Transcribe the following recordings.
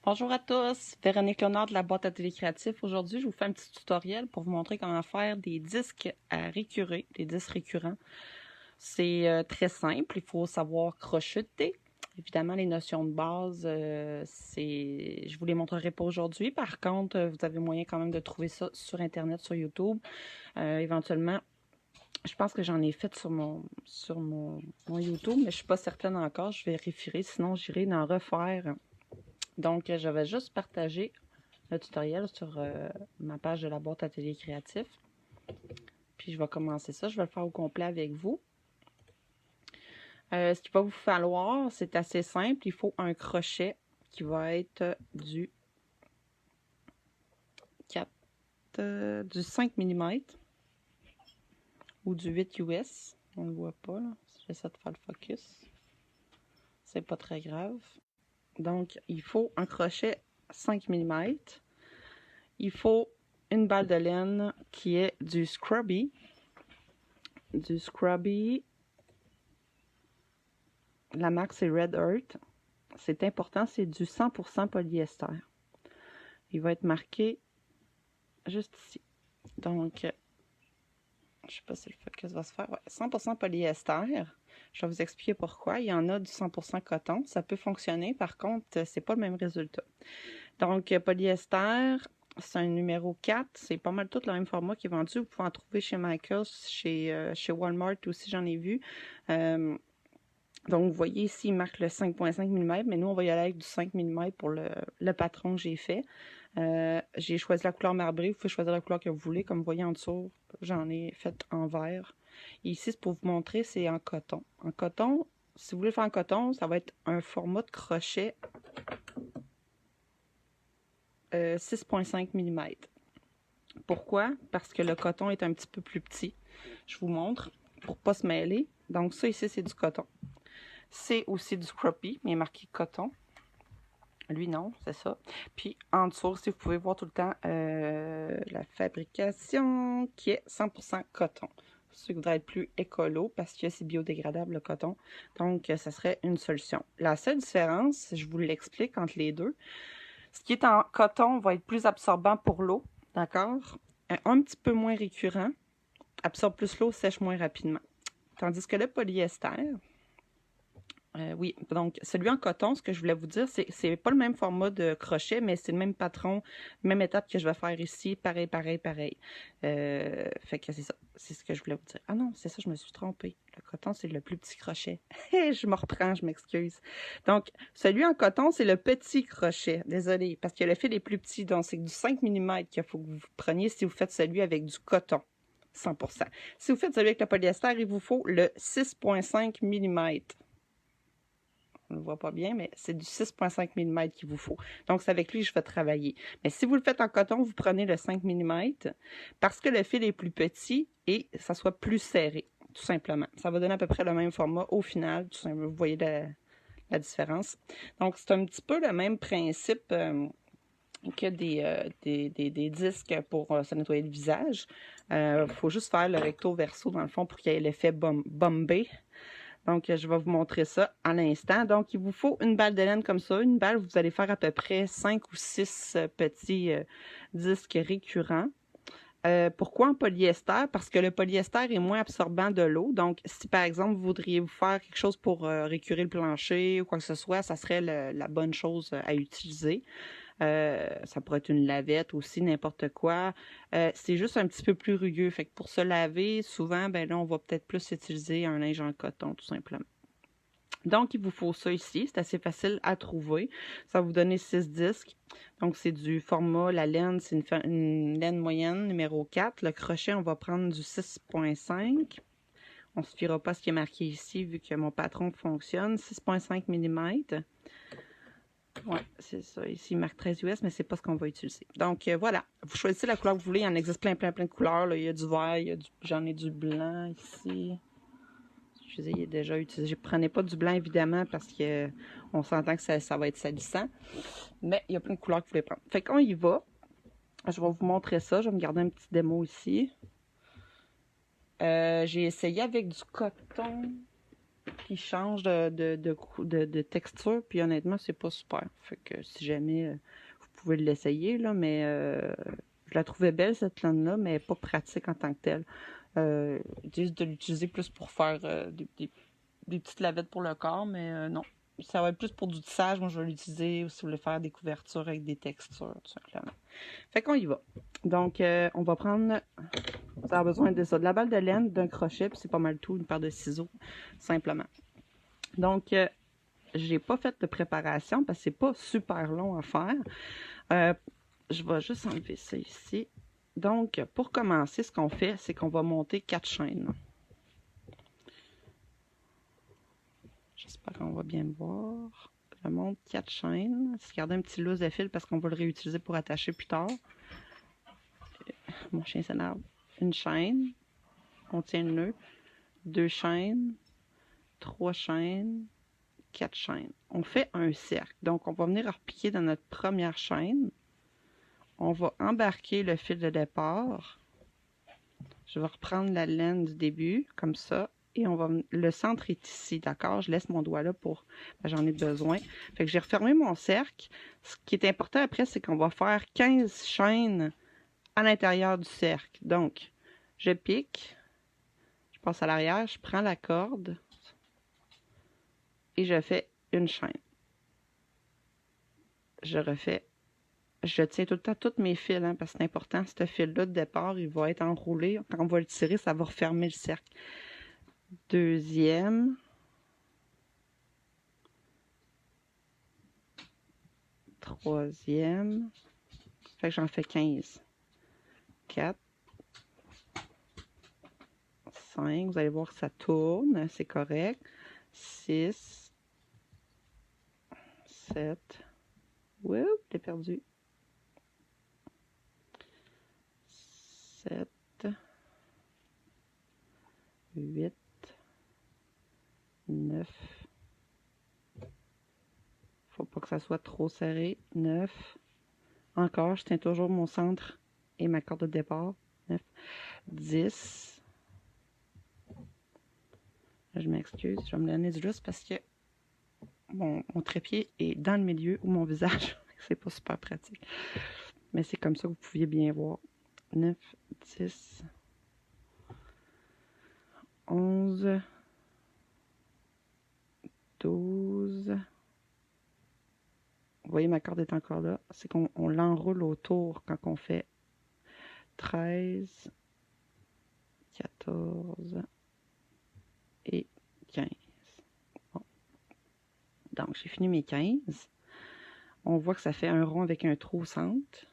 Bonjour à tous, Véronique Léonard de la boîte à télé créatif. Aujourd'hui, je vous fais un petit tutoriel pour vous montrer comment faire des disques à récurer, des disques récurrents. C'est très simple, il faut savoir crocheter. Évidemment, les notions de base, je vous les montrerai pas aujourd'hui. Par contre, vous avez moyen quand même de trouver ça sur Internet, sur YouTube. Éventuellement, je pense que j'en ai fait sur mon YouTube, mais je suis pas certaine encore. Je vérifierai, sinon j'irai en refaire. Donc, je vais juste partager le tutoriel sur ma page de la boîte à télé créatif. Puis, je vais commencer ça. Je vais le faire au complet avec vous. Ce qu'il va vous falloir, c'est assez simple. Il faut un crochet qui va être du 5 mm ou du 8 US. On ne le voit pas, là. J'essaie de faire le focus. C'est pas très grave. Donc, il faut un crochet 5 mm. Il faut une balle de laine qui est du Scrubby. La marque, c'est Red Earth. C'est important, c'est du 100% polyester. Il va être marqué juste ici. Donc, je ne sais pas si le focus va se faire. Ouais, 100% polyester. Je vais vous expliquer pourquoi. Il y en a du 100% coton. Ça peut fonctionner. Par contre, c'est pas le même résultat. Donc, polyester, c'est un numéro 4. C'est pas mal tout le même format qui est vendu. Vous pouvez en trouver chez Michaels, chez Walmart aussi, j'en ai vu. Donc, vous voyez ici, il marque le 5,5 mm, mais nous, on va y aller avec du 5 mm pour le patron que j'ai fait. J'ai choisi la couleur marbrée. Vous pouvez choisir la couleur que vous voulez. Comme vous voyez en dessous, j'en ai fait en vert. Et ici, c'est pour vous montrer, c'est en coton. En coton, si vous voulez le faire en coton, ça va être un format de crochet 6,5 mm. Pourquoi? Parce que le coton est un petit peu plus petit. Je vous montre pour ne pas se mêler. Donc, ça ici, c'est du coton. C'est aussi du Scrubby, mais il est marqué coton. Lui, non, c'est ça. Puis, en dessous, si vous pouvez voir tout le temps la fabrication qui est 100% coton. Ceux qui voudraient être plus écolo parce que c'est biodégradable le coton. Donc, ça serait une solution. La seule différence, je vous l'explique entre les deux. Ce qui est en coton va être plus absorbant pour l'eau, d'accord? Un petit peu moins récurrent, absorbe plus l'eau, sèche moins rapidement. Tandis que le polyester, oui, donc celui en coton, ce que je voulais vous dire, c'est pas le même format de crochet, mais c'est le même patron, même étape que je vais faire ici, pareil. Fait que c'est ça, c'est ce que je voulais vous dire. Ah non, c'est ça, je me suis trompée. Le coton, c'est le plus petit crochet. Je me reprends, je m'excuse. Donc, celui en coton, c'est le petit crochet. Désolée, parce que le fil est plus petit, donc c'est du 5 mm qu'il faut que vous preniez si vous faites celui avec du coton. 100%. Si vous faites celui avec le polyester, il vous faut le 6,5 mm. On ne le voit pas bien, mais c'est du 6,5 mm qu'il vous faut. Donc, c'est avec lui que je vais travailler. Mais si vous le faites en coton, vous prenez le 5 mm parce que le fil est plus petit et ça soit plus serré, tout simplement. Ça va donner à peu près le même format au final. Tout simplement, vous voyez la différence. Donc, c'est un petit peu le même principe que des disques pour se nettoyer le visage. Il faut juste faire le recto-verso, dans le fond, pour qu'il y ait l'effet bombé. Donc, je vais vous montrer ça à l'instant. Donc, il vous faut une balle de laine comme ça. Une balle, vous allez faire à peu près 5 ou 6 petits disques récurrents. Pourquoi en polyester? Parce que le polyester est moins absorbant de l'eau. Donc, si par exemple, vous voudriez vous faire quelque chose pour récurer le plancher ou quoi que ce soit, ça serait la bonne chose à utiliser. Ça pourrait être une lavette aussi, n'importe quoi. C'est juste un petit peu plus rugueux. Fait que pour se laver, souvent, ben là, on va peut-être plus utiliser un linge en coton, tout simplement. Donc, il vous faut ça ici. C'est assez facile à trouver. Ça va vous donner 6 disques. Donc, c'est du format, la laine, c'est une laine moyenne, numéro 4. Le crochet, on va prendre du 6,5. On ne se fiera pas à ce qui est marqué ici, vu que mon patron fonctionne. 6,5 mm. Oui, c'est ça. Ici, il marque 13 US, mais c'est pas ce qu'on va utiliser. Donc, voilà. Vous choisissez la couleur que vous voulez. Il y en existe plein de couleurs. Là. Il y a du vert, j'en ai du blanc ici. Je disais, il est déjà utilisé. Je ne prenais pas du blanc, évidemment, parce que on s'entend que ça va être salissant. Mais il y a plein de couleurs que vous pouvez prendre. Fait qu'on y va. Je vais vous montrer ça. Je vais me garder un petit démo ici. J'ai essayé avec du coton. puis il change de texture, puis honnêtement, c'est pas super. Fait que si jamais, vous pouvez l'essayer, là, mais je la trouvais belle, cette laine-là, mais pas pratique en tant que telle. Ils disent de l'utiliser plus pour faire des petites lavettes pour le corps, mais non. Ça va être plus pour du tissage. Moi, je vais l'utiliser si vous voulez faire des couvertures avec des textures, tout simplement. Fait qu'on y va. Donc, on va prendre... Ça a besoin de ça, de la balle de laine, d'un crochet, puis c'est pas mal tout, une paire de ciseaux, simplement. Donc, j'ai pas fait de préparation parce que c'est pas super long à faire. Je vais juste enlever ça ici. Donc, pour commencer, ce qu'on fait, c'est qu'on va monter 4 chaînes. J'espère qu'on va bien me voir. Je monte 4 chaînes. Je garde un petit lousse de fil parce qu'on va le réutiliser pour attacher plus tard. Mon chien s'énerve. Une chaîne. On tient le nœud. 2 chaînes. 3 chaînes. 4 chaînes. On fait un cercle. Donc, on va venir repiquer dans notre première chaîne. On va embarquer le fil de départ. Je vais reprendre la laine du début, comme ça. Et on va, le centre est ici, d'accord? Je laisse mon doigt là pour... j'en ai besoin. Fait que j'ai refermé mon cercle. Ce qui est important après, c'est qu'on va faire 15 chaînes à l'intérieur du cercle. Donc, je pique. Je passe à l'arrière. Je prends la corde. Et je fais une chaîne. Je refais. Je tiens tout le temps tous mes fils, hein, parce que c'est important. Ce fil-là de départ, il va être enroulé. Quand on va le tirer, ça va refermer le cercle. Deuxième. Troisième. Fait que j'en fais 15. 4. 5. Vous allez voir que ça tourne. C'est correct. 6. 7. Oups, j'ai perdu. 7. 8. 9. Faut pas que ça soit trop serré. 9. Encore, je tiens toujours mon centre et ma corde de départ. 9. 10. Je m'excuse, je vais me donner du lousse parce que mon trépied est dans le milieu ou mon visage. C'est pas super pratique. Mais c'est comme ça que vous pouviez bien voir. 9, 10, 11, 12. Vous voyez, ma corde est encore là. C'est qu'on l'enroule autour quand on fait 13, 14 et 15. Bon. Donc, j'ai fini mes 15. On voit que ça fait un rond avec un trou au centre.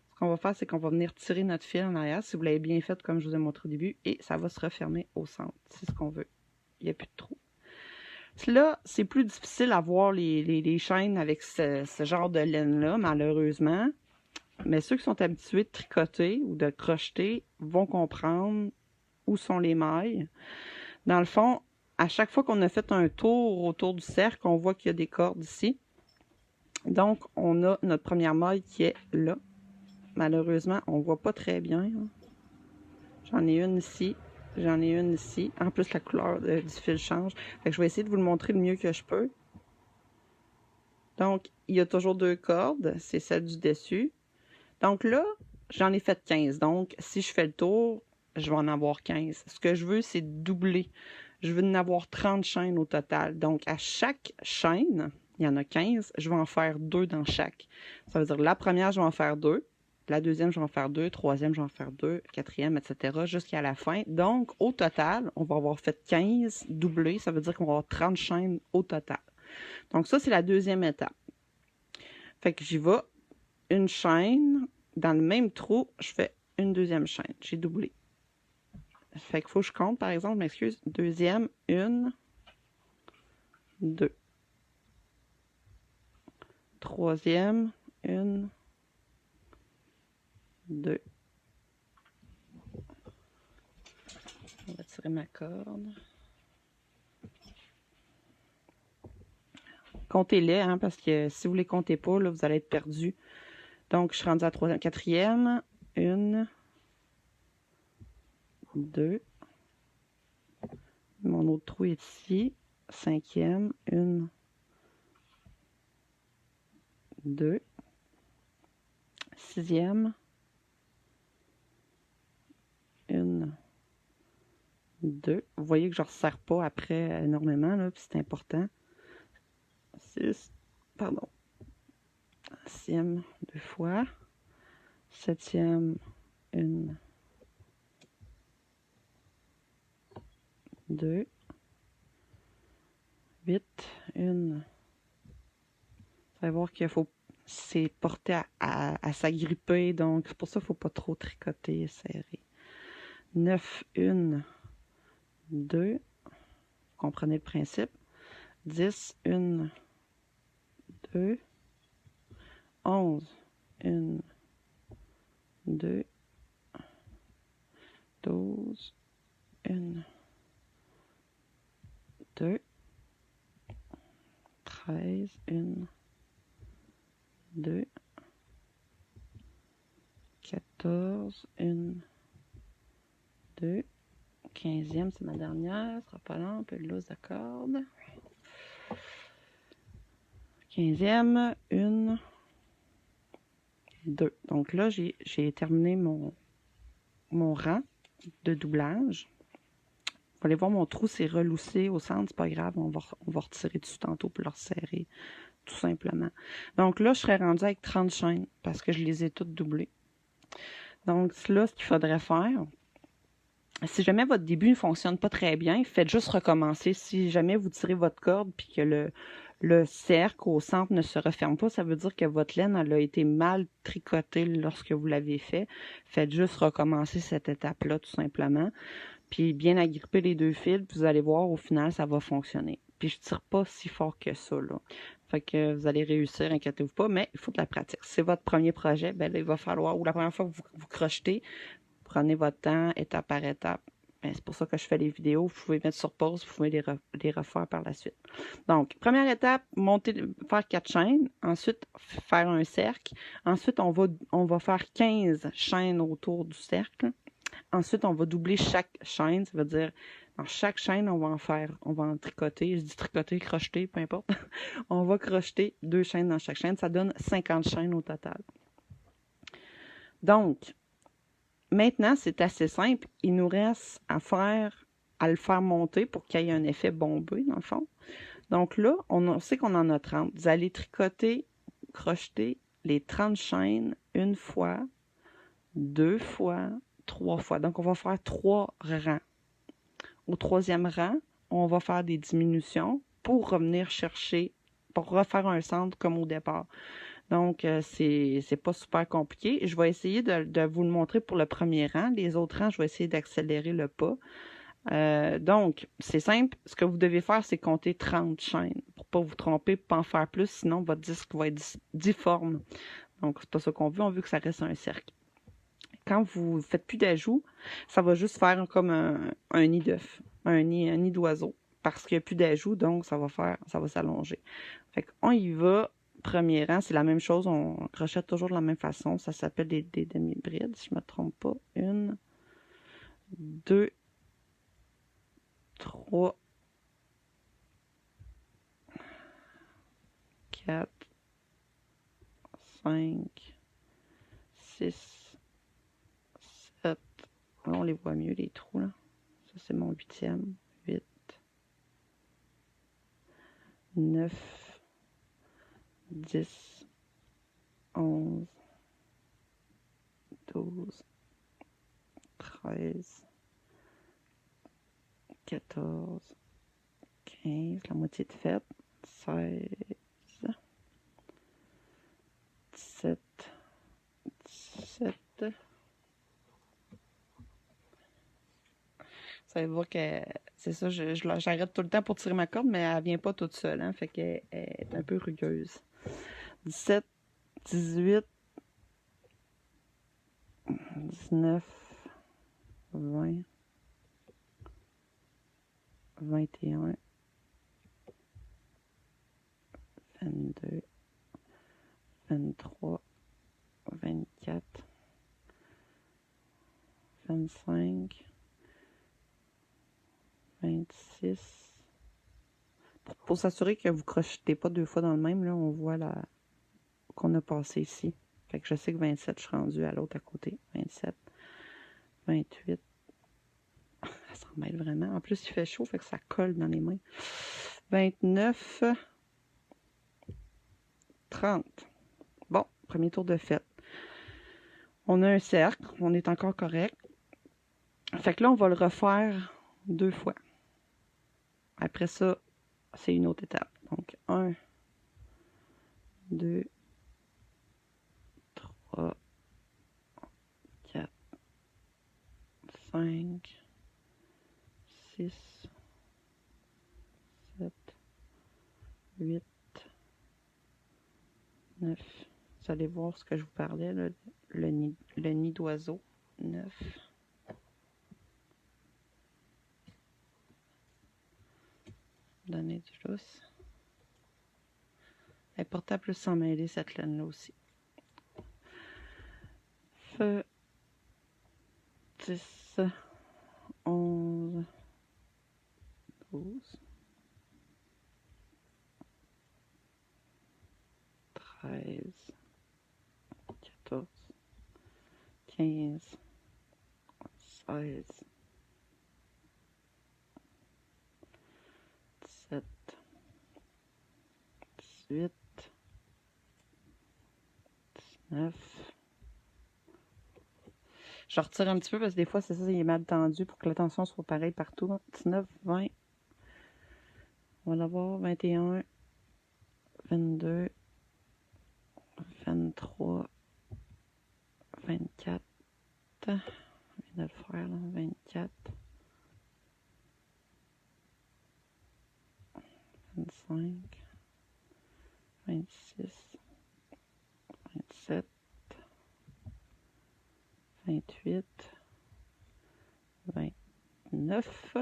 Ce qu'on va faire, c'est qu'on va venir tirer notre fil en arrière, si vous l'avez bien fait comme je vous ai montré au début, et ça va se refermer au centre. C'est ce qu'on veut. Il n'y a plus de trou. Là, c'est plus difficile à voir les chaînes avec ce genre de laine-là, malheureusement. Mais ceux qui sont habitués de tricoter ou de crocheter vont comprendre où sont les mailles. Dans le fond, à chaque fois qu'on a fait un tour autour du cercle, on voit qu'il y a des cordes ici. Donc, on a notre première maille qui est là. Malheureusement, on ne voit pas très bien. J'en ai une ici. J'en ai une ici. En plus, la couleur du fil change. Fait que je vais essayer de vous le montrer le mieux que je peux. Donc, il y a toujours 2 cordes. C'est celle du dessus. Donc là, j'en ai fait 15. Donc, si je fais le tour, je vais en avoir 15. Ce que je veux, c'est doubler. Je veux en avoir 30 chaînes au total. Donc, à chaque chaîne, il y en a 15. Je vais en faire 2 dans chaque. Ça veut dire la première, je vais en faire 2. La deuxième, je vais en faire 2. Troisième, je vais en faire 2. Quatrième, etc. jusqu'à la fin. Donc, au total, on va avoir fait 15 doublés. Ça veut dire qu'on va avoir 30 chaînes au total. Donc, ça, c'est la deuxième étape. Fait que j'y vais. Une chaîne. Dans le même trou, je fais une deuxième chaîne. J'ai doublé. Fait qu'il faut que je compte, par exemple, je m'excuse. Deuxième, 1, 2. Troisième, 1, 2. On va tirer ma corde. Comptez-les, hein, parce que si vous ne les comptez pas, là, vous allez être perdu. Donc, je suis rendue à la troisième, quatrième. 1, 2, Mon autre trou est ici. 5e, 1, 2. 6e, 1, 2. Vous voyez que je ne resserre pas après énormément, là, puis c'est important. 6, pardon. 6e, 2 fois. 7e, 1, 2. 8, 1. Vous allez voir qu'il faut, c'est porté à s'agripper, donc c'est pour ça qu'il ne faut pas trop tricoter et serrer. 9, 1, 2. Vous comprenez le principe. 10, 1, 2. 11, 1, 2. 12, 1, 2. 13, 1, 2. 14, 1, 2. 15e, c'est ma dernière. Ce sera pas long, un peu de loose de corde. 15e, 1, 2. Donc là, j'ai terminé mon rang de doublage. Vous allez voir, mon trou s'est reloussé au centre, c'est pas grave, on va retirer dessus tantôt pour le resserrer, tout simplement. Donc là, je serais rendue avec 30 chaînes parce que je les ai toutes doublées. Donc là, ce qu'il faudrait faire, si jamais votre début ne fonctionne pas très bien, faites juste recommencer. Si jamais vous tirez votre corde puis que le cercle au centre ne se referme pas, ça veut dire que votre laine elle a été mal tricotée lorsque vous l'avez fait. Faites juste recommencer cette étape-là, tout simplement. Puis bien agripper les deux fils, puis vous allez voir, au final, ça va fonctionner. Puis je tire pas si fort que ça, là. Fait que vous allez réussir, inquiétez-vous pas, mais il faut de la pratique. Si c'est votre premier projet, ben là, il va falloir, ou la première fois que vous crochetez, prenez votre temps, étape par étape. Ben, c'est pour ça que je fais les vidéos. Vous pouvez mettre sur pause, vous pouvez les refaire par la suite. Donc, première étape, faire 4 chaînes. Ensuite, faire un cercle. Ensuite, on va faire 15 chaînes autour du cercle. Ensuite, on va doubler chaque chaîne. Ça veut dire, dans chaque chaîne, on va en tricoter. Je dis tricoter, crocheter, peu importe. On va crocheter 2 chaînes dans chaque chaîne. Ça donne 50 chaînes au total. Donc, maintenant, c'est assez simple. Il nous reste à le faire monter pour qu'il y ait un effet bombé, dans le fond. Donc là, on sait qu'on en a 30. Vous allez tricoter, crocheter les 30 chaînes une fois, 2 fois, 3 fois. Donc, on va faire 3 rangs. Au 3e rang, on va faire des diminutions pour revenir chercher, pour refaire un centre comme au départ. Donc, c'est pas super compliqué. Je vais essayer de vous le montrer pour le premier rang. Les autres rangs, je vais essayer d'accélérer le pas. Donc, c'est simple. Ce que vous devez faire, c'est compter 30 chaînes pour pas vous tromper, pour pas en faire plus, sinon votre disque va être difforme. Donc, c'est pas ça qu'on veut. On veut que ça reste un cercle. Quand vous ne faites plus d'ajout, ça va juste faire comme un nid d'œuf, un nid d'oiseau, parce qu'il n'y a plus d'ajout, donc ça va s'allonger. Fait qu'on y va. Premier rang, c'est la même chose, on crochette toujours de la même façon. Ça s'appelle des demi-brides, si je ne me trompe pas. 1, 2, 3, 4, 5, 6, 7. Là, on les voit mieux, les trous, là. Ça, c'est mon 8e. 8, 9, 10, 11, 12, 13, 14, 15, la moitié de faite, 16, 17, 17. Ça veut dire que, c'est ça, j'arrête tout le temps pour tirer ma corde, mais elle vient pas toute seule, hein, fait qu'elle est un peu rugueuse. 17, 18, 19, 20, 21, 22, 23, 24, 25, 26. Pour s'assurer que vous ne crochetez pas deux fois dans le même, là, on voit qu'on a passé ici. Fait que je sais que 27, je suis rendue à l'autre à côté. 27, 28. Ça s'en mêle vraiment. En plus, il fait chaud, fait que ça colle dans les mains. 29, 30. Bon, premier tour de fête. On a un cercle, on est encore correct. Fait que là, on va le refaire deux fois. Après ça, c'est une autre étape. Donc, 1, 2, 3, 4, 5, 6, 7, 8, 9. Vous allez voir ce que je vous parlais, là, le nid d'oiseau. 9. Donner du lousse. Elle est portable plus s'en mêler, cette laine-là aussi. Feu. 10, 11, 12, 13, 14, 15, 16, 17, 18, 19. Je retire un petit peu parce que des fois, c'est ça, il est mal tendu pour que la tension soit pareille partout. 19, 20. On va l'avoir. 21, 22, 23, 24. Je viens de le faire, là. 24. 25. 26. 27. 28. 29.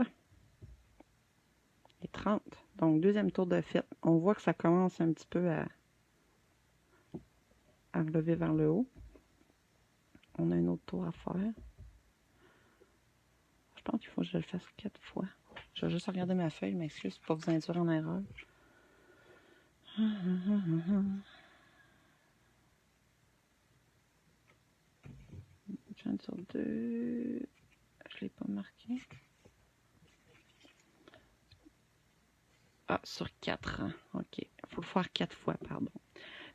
Et 30. Donc, deuxième tour de fête. On voit que ça commence un petit peu à relever vers le haut. On a un autre tour à faire. Je pense qu'il faut que je le fasse 4 fois. Je vais juste regarder ma feuille, mais excuse pour pas vous induire en erreur. Sur 2. Je ne l'ai pas marqué. Ah, sur 4. Hein. OK. Il faut le faire 4 fois, pardon.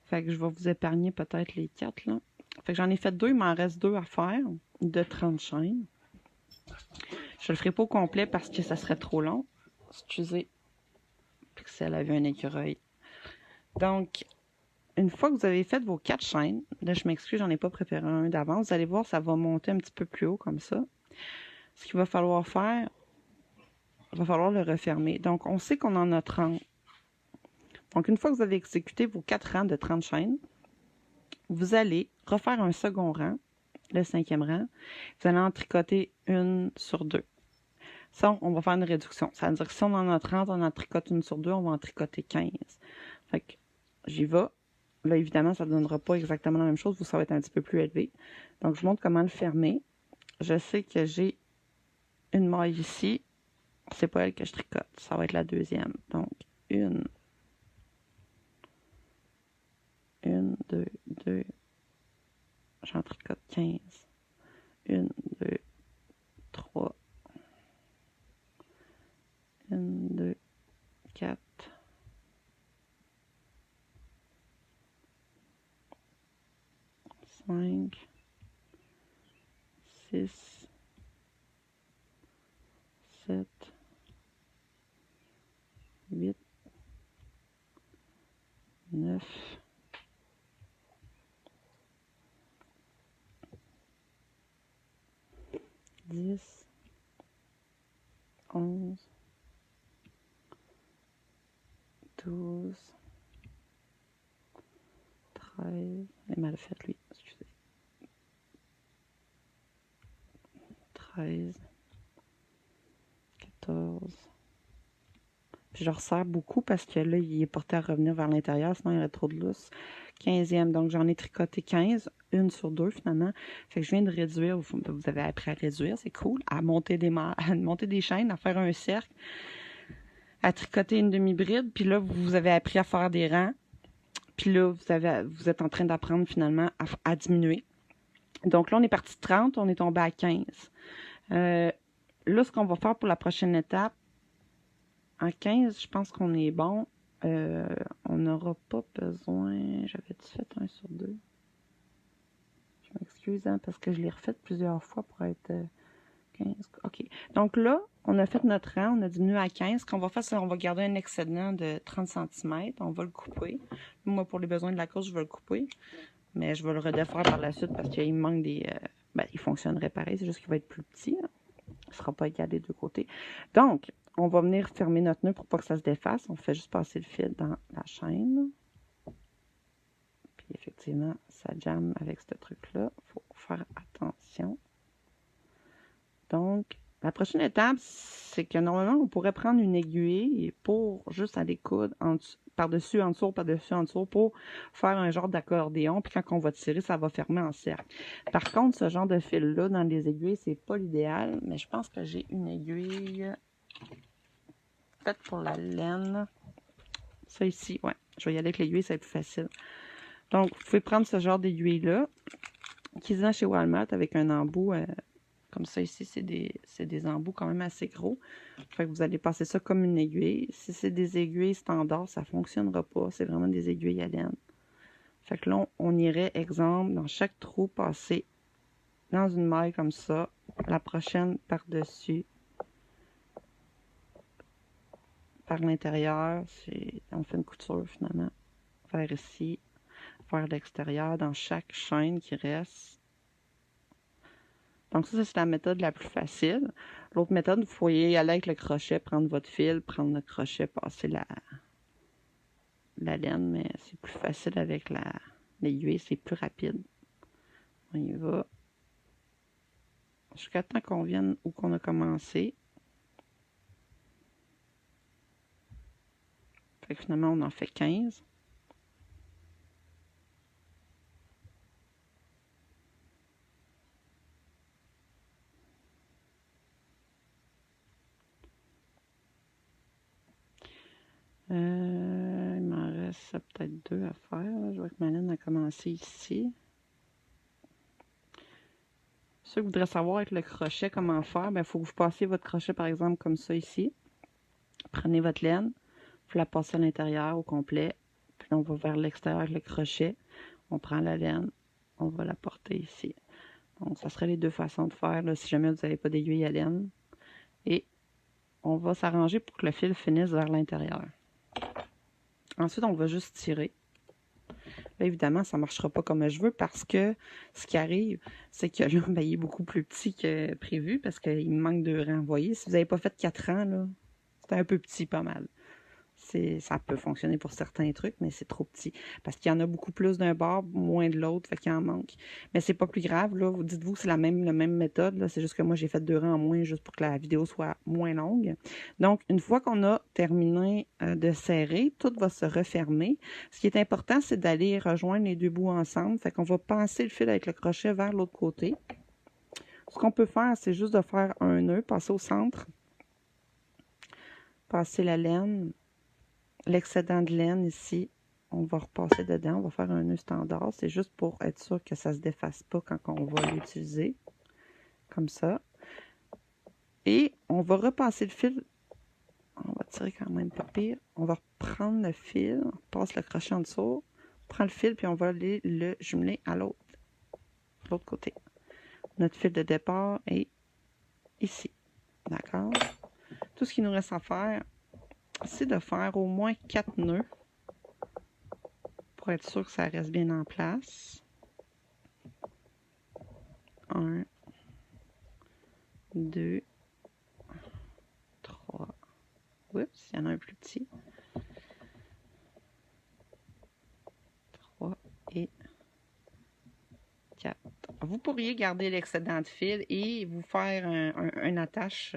Fait que je vais vous épargner peut-être les 4, là. Fait que j'en ai fait 2, il m'en reste 2 à faire, de 30 chaînes. Je le ferai pas au complet parce que ça serait trop long. Excusez. Pixel avait un écureuil. Donc, une fois que vous avez fait vos 4 chaînes, là je m'excuse, j'en ai pas préparé un d'avance, vous allez voir, ça va monter un petit peu plus haut comme ça. Ce qu'il va falloir faire, il va falloir le refermer. Donc, on sait qu'on en a 30. Donc, une fois que vous avez exécuté vos 4 rangs de 30 chaînes, vous allez refaire un second rang, le 5e rang. Vous allez en tricoter une sur 2. Ça, on va faire une réduction. Ça veut dire que si on en a 30, on en tricote une sur 2, on va en tricoter 15. Fait que j'y vais. Là, évidemment, ça ne donnera pas exactement la même chose. Vous, ça va être un petit peu plus élevé. Donc, je vous montre comment le fermer. Je sais que j'ai une maille ici. C'est pas elle que je tricote. Ça va être la deuxième. Donc, 1, 2, 2. J'en tricote 15. 1, 2, 3. 1, 2, 4. 5, 6, 7, 8, 9, 10, 11, 12, 13, il est mal fait lui, excusez. 13, 14. Puis je resserre beaucoup parce que là, il est porté à revenir vers l'intérieur, sinon il y aurait trop de lousse. 15e, donc j'en ai tricoté 15. 1 sur 2 finalement. Fait que je viens de réduire, vous avez appris à réduire, c'est cool, à monter à monter des chaînes, à faire un cercle, à tricoter une demi-bride, puis là, vous avez appris à faire des rangs, puis là, vous êtes en train d'apprendre finalement à diminuer. Donc là, on est parti de 30, on est tombé à 15. Là, ce qu'on va faire pour la prochaine étape, en 15, je pense qu'on est bon. On n'aura pas besoin... J'avais-tu fait 1 sur 2? Je m'excuse, hein, parce que je l'ai refait plusieurs fois pour être 15. OK. Donc là, on a fait notre rang, on a diminué à 15. Ce qu'on va faire, c'est qu'on va garder un excédent de 30 cm. On va le couper. Moi, pour les besoins de la course, je vais le couper. Mais je vais le redéfaire par la suite parce qu'il me manque des... il fonctionnerait pareil, c'est juste qu'il va être plus petit. Là. Il ne sera pas égal des deux côtés. Donc, on va venir fermer notre nœud pour pas que ça se défasse. On fait juste passer le fil dans la chaîne. Puis effectivement, ça jamme avec ce truc-là. Il faut faire attention. Donc, la prochaine étape, c'est que normalement, on pourrait prendre une aiguille pour juste aller coudre par-dessus, en dessous, par-dessus, en dessous, pour faire un genre d'accordéon. Puis quand on va tirer, ça va fermer en cercle. Par contre, ce genre de fil-là, dans les aiguilles, c'est pas l'idéal. Mais je pense que j'ai une aiguille faite pour la laine. Ça ici, ouais. Je vais y aller avec l'aiguille, ça va être plus facile. Donc, vous pouvez prendre ce genre d'aiguille-là, qui se vend chez Walmart avec un embout... comme ça, ici, c'est des embouts quand même assez gros. Fait que vous allez passer ça comme une aiguille. Si c'est des aiguilles standards, ça ne fonctionnera pas. C'est vraiment des aiguilles à laine. Fait que là, on irait, exemple, dans chaque trou, passer dans une maille comme ça. La prochaine par-dessus. Par l'intérieur. On fait une couture, finalement. Vers ici. Vers l'extérieur, dans chaque chaîne qui reste. Donc ça, c'est la méthode la plus facile. L'autre méthode, vous pourriez y aller avec le crochet, prendre votre fil, prendre le crochet, passer la laine, mais c'est plus facile avec l'aiguille, c'est plus rapide. On y va. Jusqu'à temps qu'on vienne où qu'on a commencé. Fait que finalement, on en fait 15. Il m'en reste peut-être 2 à faire. Là. Je vois que ma laine a commencé ici. Ceux qui voudraient savoir avec le crochet comment faire, il faut que vous passiez votre crochet par exemple comme ça ici. Prenez votre laine, vous la passez à l'intérieur au complet, puis on va vers l'extérieur avec le crochet. On prend la laine, on va la porter ici. Donc ça serait les 2 façons de faire là, si jamais vous n'avez pas d'aiguille à laine. Et on va s'arranger pour que le fil finisse vers l'intérieur. Ensuite, on va juste tirer. Là, évidemment, ça ne marchera pas comme je veux parce que ce qui arrive, c'est que là, il est beaucoup plus petit que prévu parce qu'il me manque 2 rangs. Vous voyez, si vous n'avez pas fait 4 rangs, là, c'est un peu petit, pas mal. Ça peut fonctionner pour certains trucs, mais c'est trop petit. Parce qu'il y en a beaucoup plus d'un bord, moins de l'autre, fait qu'il en manque. Mais c'est pas plus grave, là. Dites-vous que c'est la même méthode, là. C'est juste que moi, j'ai fait 2 rangs en moins, juste pour que la vidéo soit moins longue. Donc, une fois qu'on a terminé de serrer, tout va se refermer. Ce qui est important, c'est d'aller rejoindre les 2 bouts ensemble. Fait qu'on va passer le fil avec le crochet vers l'autre côté. Ce qu'on peut faire, c'est juste de faire un nœud, passer au centre, passer la laine, l'excédent de laine ici, on va repasser dedans, on va faire un nœud standard. C'est juste pour être sûr que ça ne se défasse pas quand on va l'utiliser. Comme ça. Et on va repasser le fil. On va tirer quand même pas pire. On va reprendre le fil, on passe le crochet en dessous, on prend le fil, puis on va aller le jumeler à l'autre côté. Notre fil de départ est ici. D'accord? Tout ce qu'il nous reste à faire, c'est de faire au moins 4 nœuds pour être sûr que ça reste bien en place. 1, 2, 3. Oups, il y en a un plus petit. 3 et 4. Vous pourriez garder l'excédent de fil et vous faire une attache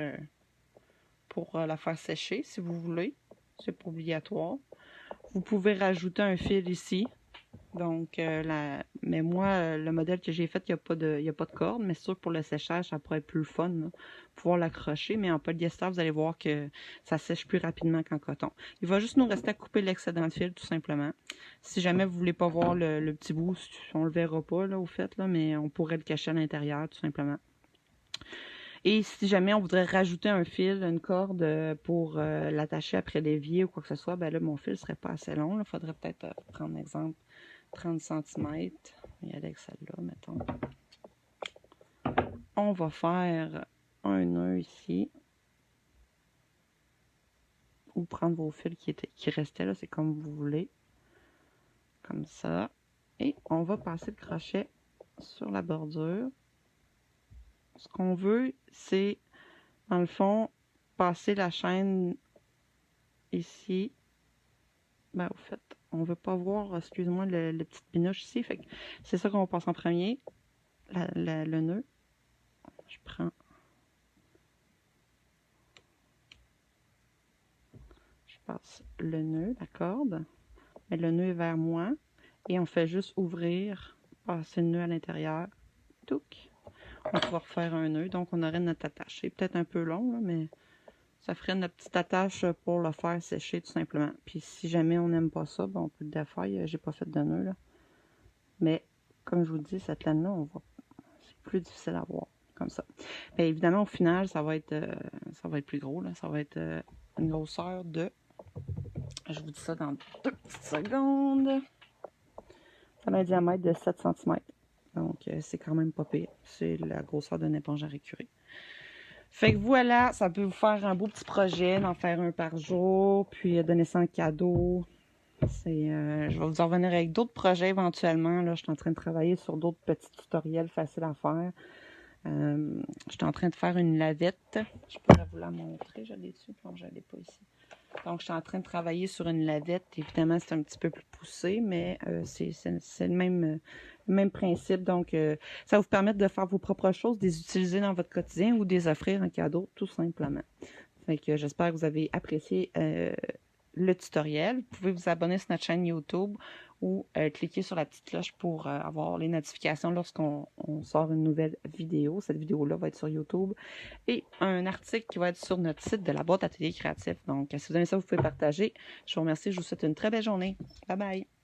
pour la faire sécher si vous voulez. C'est pas obligatoire. Vous pouvez rajouter un fil ici Donc, mais moi, le modèle que j'ai fait, il n'y a pas de corde, mais c'est sûr que pour le séchage, ça pourrait être plus le fun, là, pouvoir l'accrocher. Mais en polyester, vous allez voir que ça sèche plus rapidement qu'en coton. Il va juste nous rester à couper l'excédent de fil, tout simplement. Si jamais vous voulez pas voir le petit bout, on le verra pas, là, au fait, là, mais on pourrait le cacher à l'intérieur, tout simplement. Et si jamais on voudrait rajouter un fil, une corde pour l'attacher après l'évier ou quoi que ce soit, ben là, mon fil serait pas assez long. Il faudrait peut-être prendre exemple 30 cm. Et aller avec celle-là, mettons. On va faire un nœud ici. Ou prendre vos fils qui restaient là, c'est comme vous voulez. Comme ça. Et on va passer le crochet sur la bordure. Ce qu'on veut, c'est, dans le fond, passer la chaîne ici. Ben, au fait, on veut pas voir, excuse-moi, le petit binouche ici. Fait que c'est ça qu'on va passer en premier. Le nœud. Je prends. Je passe le nœud, la corde. Mais le nœud est vers moi. Et on fait juste ouvrir, passer le nœud à l'intérieur. Touc. On va pouvoir faire un nœud. Donc, on aurait notre attache. C'est peut-être un peu long, là, mais ça ferait notre petite attache pour le faire sécher, tout simplement. Puis, si jamais on n'aime pas ça, ben, on peut le défaire. J'ai pas fait de nœud, là. Mais, comme je vous dis, cette laine-là, c'est plus difficile à voir, comme ça. Bien, évidemment, au final, ça va être plus gros, là. Ça va être une grosseur de... Je vous dis ça dans 2 petites secondes. Ça a un diamètre de 7 cm. Donc, c'est quand même pas pire. C'est la grosseur d'une éponge à récurer. Fait que voilà, ça peut vous faire un beau petit projet, d'en faire un par jour, puis donner ça en cadeau. Je vais vous en revenir avec d'autres projets éventuellement. Là, je suis en train de travailler sur d'autres petits tutoriels faciles à faire. Je suis en train de faire une lavette. Je pourrais vous la montrer. Je l'ai dessus, non, je ne l'ai pas ici. Donc, je suis en train de travailler sur une lavette. Évidemment, c'est un petit peu plus poussé, mais c'est le même principe. Donc, ça va vous permettre de faire vos propres choses, de les utiliser dans votre quotidien ou de les offrir en cadeau, tout simplement. Fait que j'espère que vous avez apprécié le tutoriel. Vous pouvez vous abonner sur notre chaîne YouTube ou cliquer sur la petite cloche pour avoir les notifications lorsqu'on sort une nouvelle vidéo. Cette vidéo-là va être sur YouTube. Et un article qui va être sur notre site de la boîte Atelier Créatif. Donc, si vous aimez ça, vous pouvez partager. Je vous remercie. Je vous souhaite une très belle journée. Bye bye!